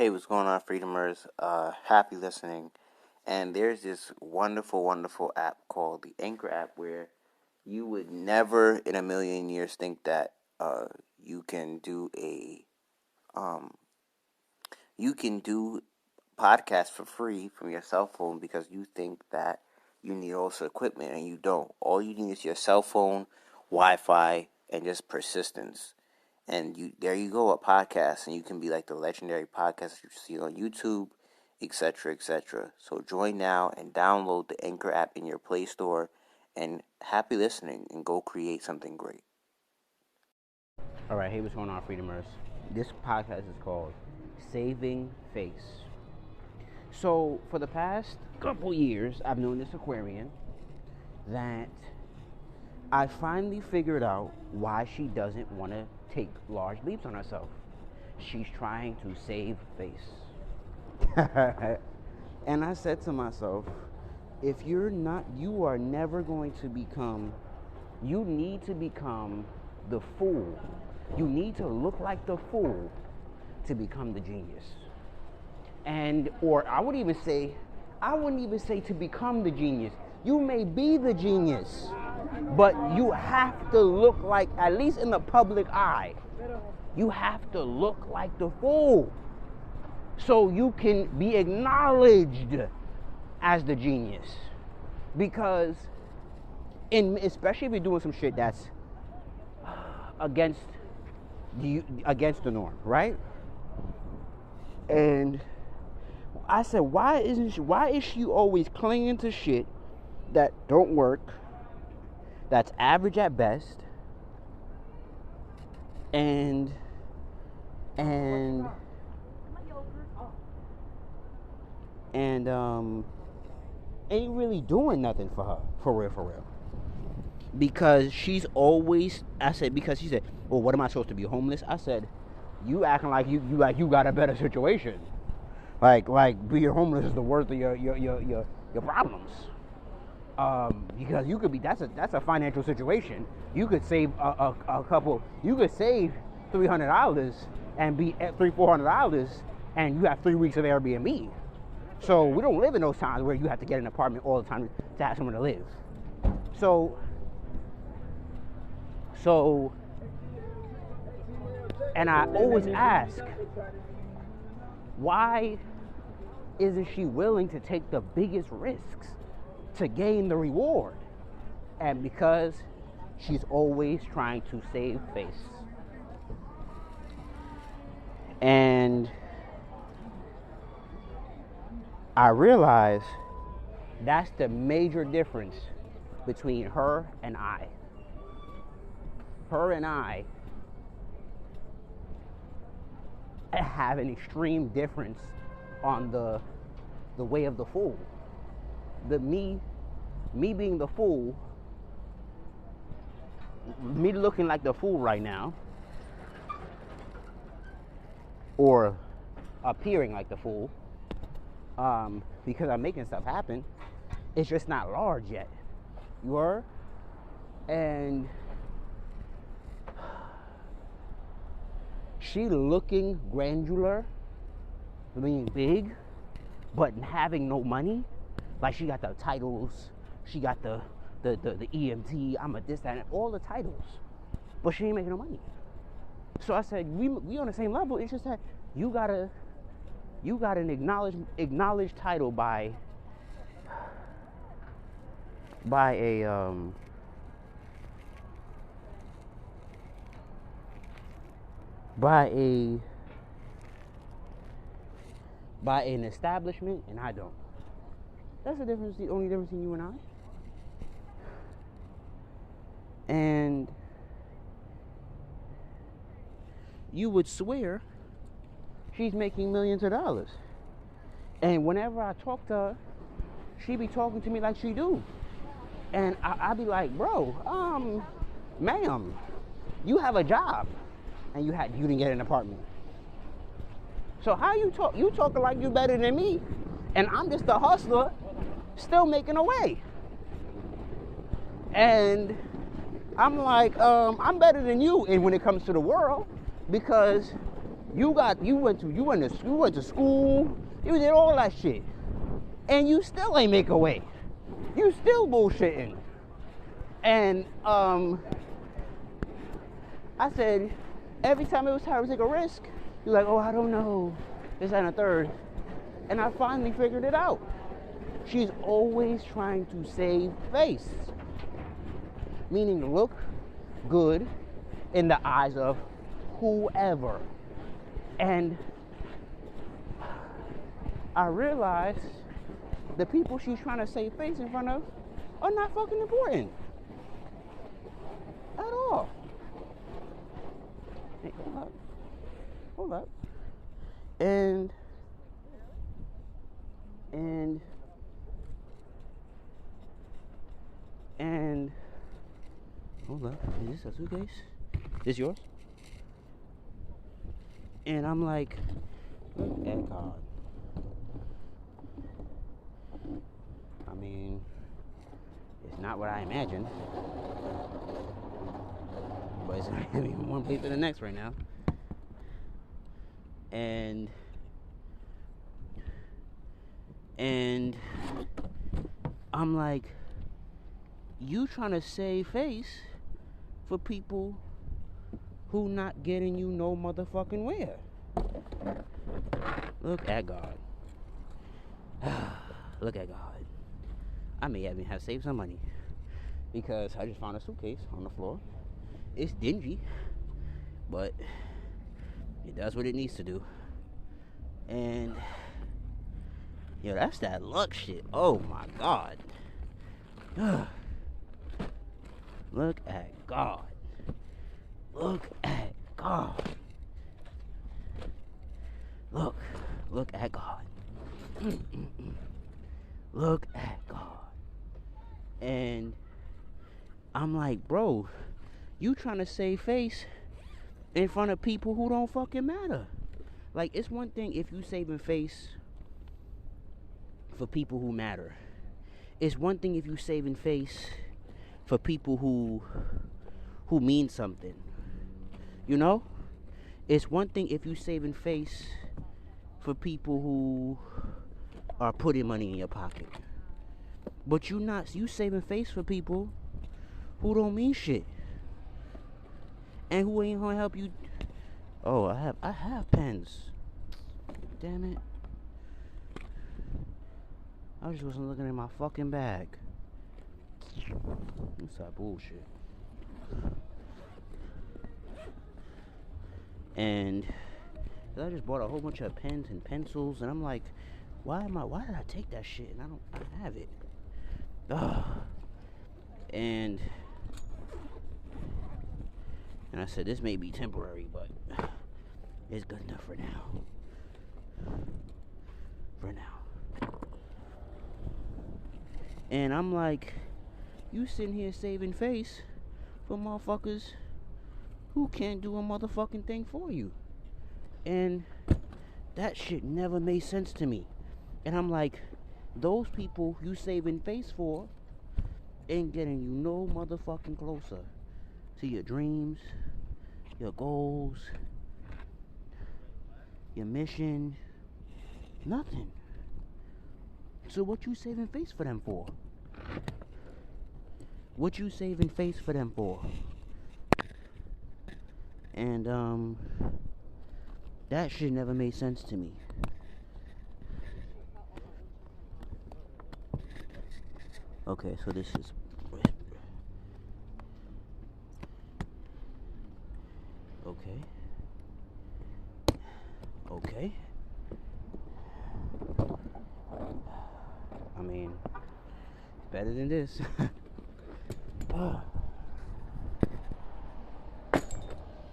Hey, what's going on, Freedomers? Happy listening. And there's this wonderful, wonderful app called the Anchor app where you would never in a million years think that you can do a um, you can do podcasts for free from your cell phone because you think that you need also equipment and you don't. All you need is your cell phone, Wi-Fi, and just persistence. And there you go, a podcast, and you can be like the legendary podcast you see on YouTube, etc., etc. So join now and download the Anchor app in your Play Store, and happy listening, and go create something great. All right, hey, what's going on, Freedomers? This podcast is called Saving Face. So, for the past couple years, I've known this Aquarian that I finally figured out why she doesn't want to take large leaps on herself. She's trying to save face. And I said to myself, if you're not, you are never going to become, you need to become the fool. You need to look like the fool to become the genius. Or I wouldn't even say to become the genius. You may be the genius, but you have to look like, at least in the public eye, you have to look like the fool so you can be acknowledged as the genius. Because, especially if you're doing some shit that's against the norm, right? And I said, why is she always clinging to shit that don't work, that's average at best, and ain't really doing nothing for her, for real. Because she's always, because she said, well, what am I supposed to be, homeless? I said, you acting like you got a better situation. Like being homeless is the worst of your problems. Because you could be, that's a financial situation. You could save you could save $300 and be at $400, and you have 3 weeks of Airbnb. So we don't live in those times where you have to get an apartment all the time to have somewhere to live. So, and I always ask, why isn't she willing to take the biggest risks to gain the reward? And because she's always trying to save face. And I realize that's the major difference between her and I. Her and I have an extreme difference on the way of the fool. Me being the fool, me looking like the fool right now, or appearing like the fool, because I'm making stuff happen, it's just not large yet. You are? And she looking granular, being big, but having no money. Like, she got the titles, she got the EMT, I'm a this, that, and all the titles, but she ain't making no money. So I said, we on the same level. It's just that you got an acknowledged title by an establishment, and I don't. That's the difference, the only difference in you and I. And you would swear she's making millions of dollars. And whenever I talk to her, she be talking to me like she do. And I be like, bro, ma'am, you have a job, and you didn't get an apartment. So how you talk? You talking like you better than me, and I'm just a hustler, still making a way. And I'm like, I'm better than you, and when it comes to the world, because You went to school, you did all that shit. And you still ain't make a way. You still bullshitting. And I said, every time it was time to take a risk, you're like, oh, I don't know, this and a third. And I finally figured it out. She's always trying to save face. Meaning look good in the eyes of whoever. And I realized the people she's trying to save face in front of are not fucking important. At all. Hey, hold up. And hold up. Is this a suitcase? This yours? And I'm like, look at God. I mean, it's not what I imagined. But it's gonna be from one place to the next right now. And I'm like, you trying to save face for people who not getting you no motherfucking where. Look at God. Look at God. I may even have saved some money because I just found a suitcase on the floor. It's dingy, but it does what it needs to do. And yo, that's that luck shit. Oh my God. Look at God. Look at God. Look at God. Look at God. And I'm like, bro, you trying to save face in front of people who don't fucking matter. Like, it's one thing if you saving face for people who matter. It's one thing if you saving face for people who mean something. You know? It's one thing if you saving face for people who are putting money in your pocket. But you saving face for people who don't mean shit. And who ain't gonna help you. Oh, I have pens. Damn it. I just wasn't looking in my fucking bag. That's that bullshit. And I just bought a whole bunch of pens and pencils, and I'm like, why did I take that shit and I don't have it? Ugh. And I said, this may be temporary, but it's good enough for now. For now. And I'm like, you sitting here saving face for motherfuckers who can't do a motherfucking thing for you. And that shit never made sense to me. And I'm like, those people you saving face for ain't getting you no motherfucking closer to your dreams, your goals, your mission, nothing. So what you saving face for them for? What you saving face for them for? And that shit never made sense to me. Okay, so this is okay. I mean, better than this.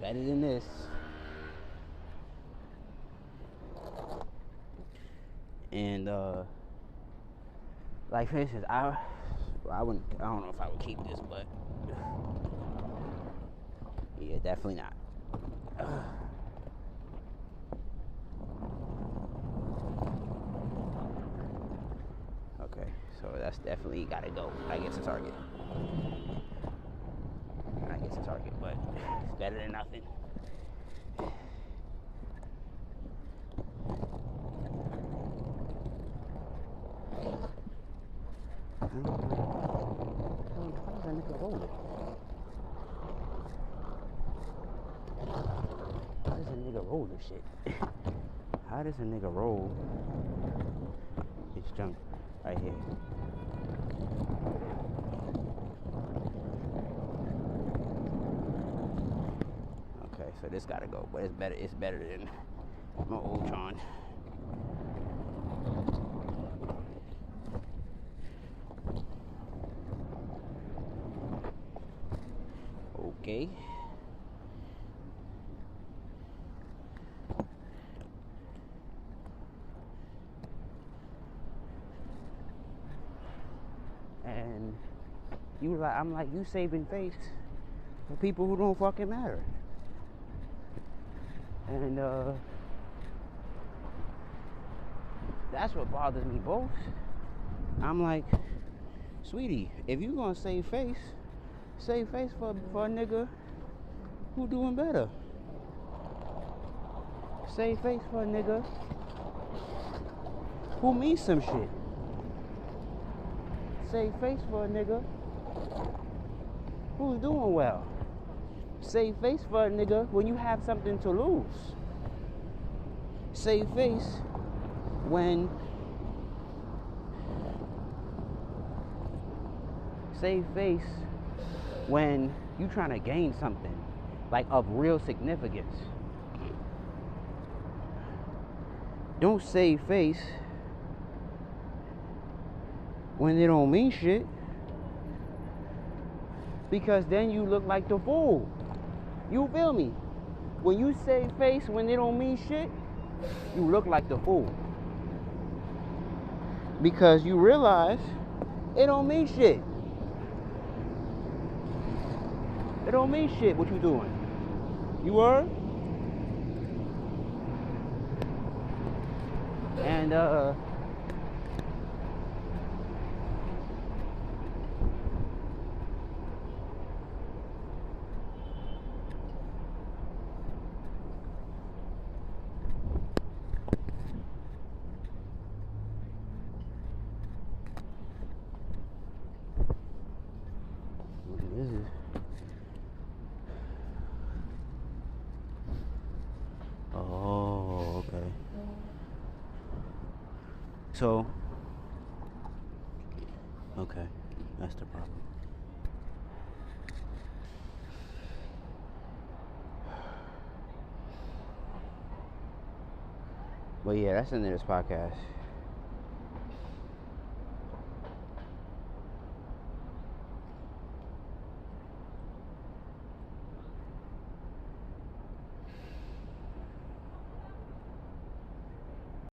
Better than this. And like for instance, I don't know if I would keep this, but yeah, definitely not. Okay, so that's definitely gotta go. I guess it's Target. But it's better than nothing. How does that nigga roll it? How does a nigga roll this shit? How does a nigga roll this junk right here? Okay, so this gotta go, but it's better. It's better than my old Tron. Okay. And I'm like, you saving face for people who don't fucking matter. And that's what bothers me most. I'm like, sweetie, if you gonna save face for a nigga who doing better. Save face for a nigga who means some shit. Save face for a nigga who's doing well. Save face for a nigga when you have something to lose. Save face when you trying to gain something like of real significance. Don't save face when they don't mean shit, because then you look like the fool. You feel me? When you save face when they don't mean shit, you look like the fool, because you realize it don't mean shit. It don't mean shit what you doing. You heard? And this is okay. So okay, that's the problem. But yeah, that's the end of this podcast.